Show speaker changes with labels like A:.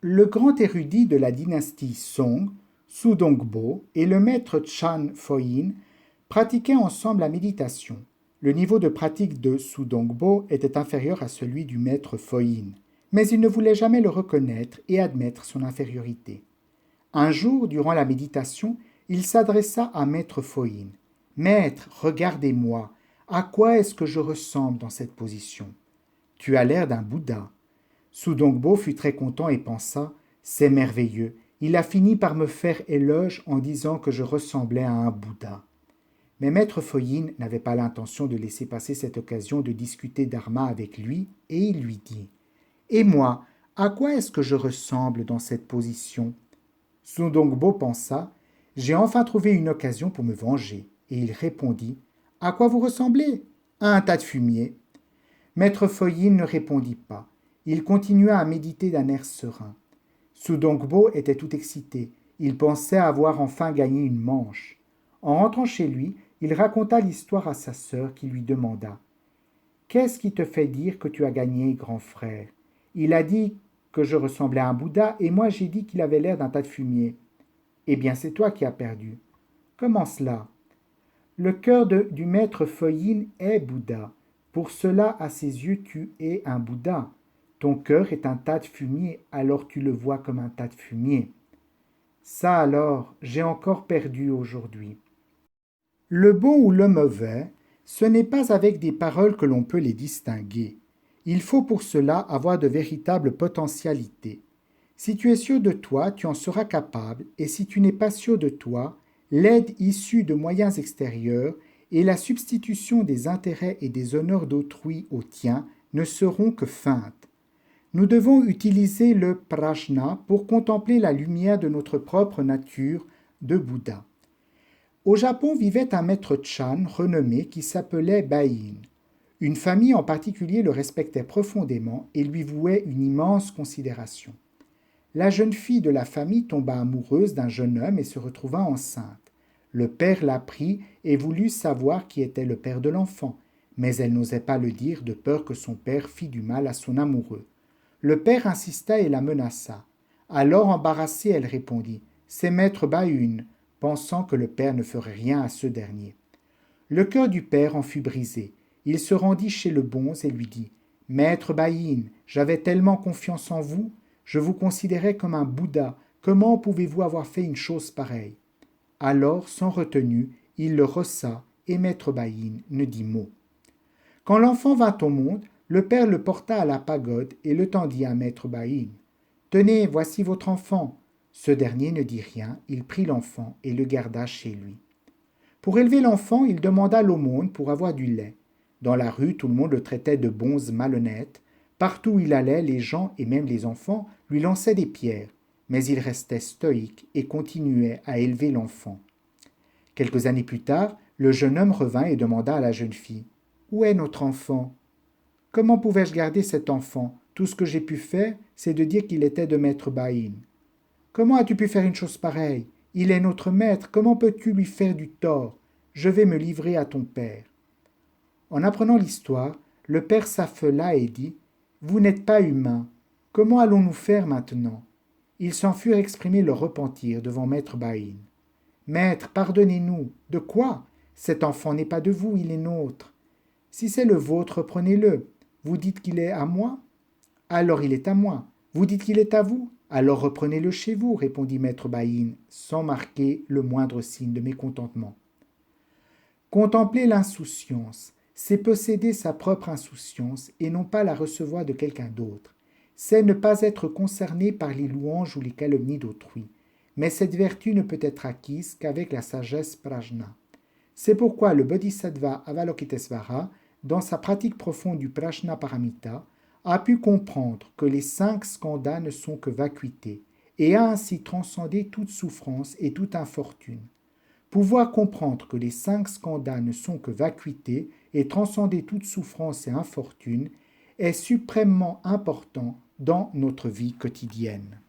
A: Le grand érudit de la dynastie Song, Su-dong-bo, et le maître Chan Fo-yin pratiquaient ensemble la méditation. Le niveau de pratique de Su-dong-bo était inférieur à celui du maître Fo-yin, mais il ne voulait jamais le reconnaître et admettre son infériorité. Un jour, durant la méditation, il s'adressa à maître Fo-yin. « Maître, regardez-moi, à quoi est-ce que je ressemble dans cette position ? Tu as l'air d'un Bouddha. » Su-dong-bo fut très content et pensa « C'est merveilleux, il a fini par me faire éloge en disant que je ressemblais à un Bouddha. » Mais maître Fo-yin n'avait pas l'intention de laisser passer cette occasion de discuter dharma avec lui et il lui dit « Et moi, à quoi est-ce que je ressemble dans cette position ?» Su-dong-bo pensa « J'ai enfin trouvé une occasion pour me venger. » Et il répondit « À quoi vous ressemblez ? À un tas de fumier. » Maître Fo-yin ne répondit pas. Il continua à méditer d'un air serein. Su-dong-bo était tout excité. Il pensait avoir enfin gagné une manche. En rentrant chez lui, il raconta l'histoire à sa sœur qui lui demanda « Qu'est-ce qui te fait dire que tu as gagné, grand frère ? Il a dit que je ressemblais à un Bouddha et moi j'ai dit qu'il avait l'air d'un tas de fumier. Eh bien c'est toi qui as perdu. Comment cela ? Le cœur du maître Fo-yin est Bouddha. Pour cela, à ses yeux, tu es un Bouddha. Ton cœur est un tas de fumier, alors tu le vois comme un tas de fumier. Ça alors, j'ai encore perdu aujourd'hui. Le bon ou le mauvais, ce n'est pas avec des paroles que l'on peut les distinguer. Il faut pour cela avoir de véritables potentialités. Si tu es sûr de toi, tu en seras capable, et si tu n'es pas sûr de toi, l'aide issue de moyens extérieurs et la substitution des intérêts et des honneurs d'autrui aux tiens ne seront que feintes. Nous devons utiliser le prajna pour contempler la lumière de notre propre nature de Bouddha. Au Japon vivait un maître Chan renommé qui s'appelait Bain. Une famille en particulier le respectait profondément et lui vouait une immense considération. La jeune fille de la famille tomba amoureuse d'un jeune homme et se retrouva enceinte. Le père l'apprit et voulut savoir qui était le père de l'enfant, mais elle n'osait pas le dire de peur que son père fît du mal à son amoureux. Le père insista et la menaça. Alors embarrassée, elle répondit « C'est maître Bain », pensant que le père ne ferait rien à ce dernier. Le cœur du père en fut brisé. Il se rendit chez le bonze et lui dit « Maître Bain, j'avais tellement confiance en vous, je vous considérais comme un Bouddha, comment pouvez-vous avoir fait une chose pareille ?» Alors, sans retenue, il le rossa et maître Bain ne dit mot. Quand l'enfant vint au monde, le père le porta à la pagode et le tendit à maître Bain. « Tenez, voici votre enfant. » Ce dernier ne dit rien, il prit l'enfant et le garda chez lui. Pour élever l'enfant, il demanda l'aumône pour avoir du lait. Dans la rue, tout le monde le traitait de bonze malhonnête. Partout où il allait, les gens et même les enfants lui lançaient des pierres, mais il restait stoïque et continuait à élever l'enfant. Quelques années plus tard, le jeune homme revint et demanda à la jeune fille « Où est notre enfant ? Comment pouvais-je garder cet enfant ? Tout ce que j'ai pu faire, c'est de dire qu'il était de maître Bain. Comment as-tu pu faire une chose pareille ? Il est notre maître, comment peux-tu lui faire du tort ? Je vais me livrer à ton père. » En apprenant l'histoire, le père s'affela et dit « Vous n'êtes pas humain. Comment allons-nous faire maintenant ?» Ils s'en furent exprimer leur repentir devant maître Bain. « Maître, pardonnez-nous. De quoi ? Cet enfant n'est pas de vous, il est nôtre. Si c'est le vôtre, prenez-le. Vous dites qu'il est à moi ? Alors il est à moi. Vous dites qu'il est à vous ? Alors reprenez-le chez vous, répondit maître Bain, sans marquer le moindre signe de mécontentement. Contempler l'insouciance, c'est posséder sa propre insouciance et non pas la recevoir de quelqu'un d'autre. C'est ne pas être concerné par les louanges ou les calomnies d'autrui. Mais cette vertu ne peut être acquise qu'avec la sagesse prajna. C'est pourquoi le Bodhisattva Avalokitesvara, dans sa pratique profonde du prajna paramita, a pu comprendre que les 5 skandhas ne sont que vacuité et a ainsi transcendé toute souffrance et toute infortune. Pouvoir comprendre que les 5 skandhas ne sont que vacuité et transcender toute souffrance et infortune est suprêmement important dans notre vie quotidienne.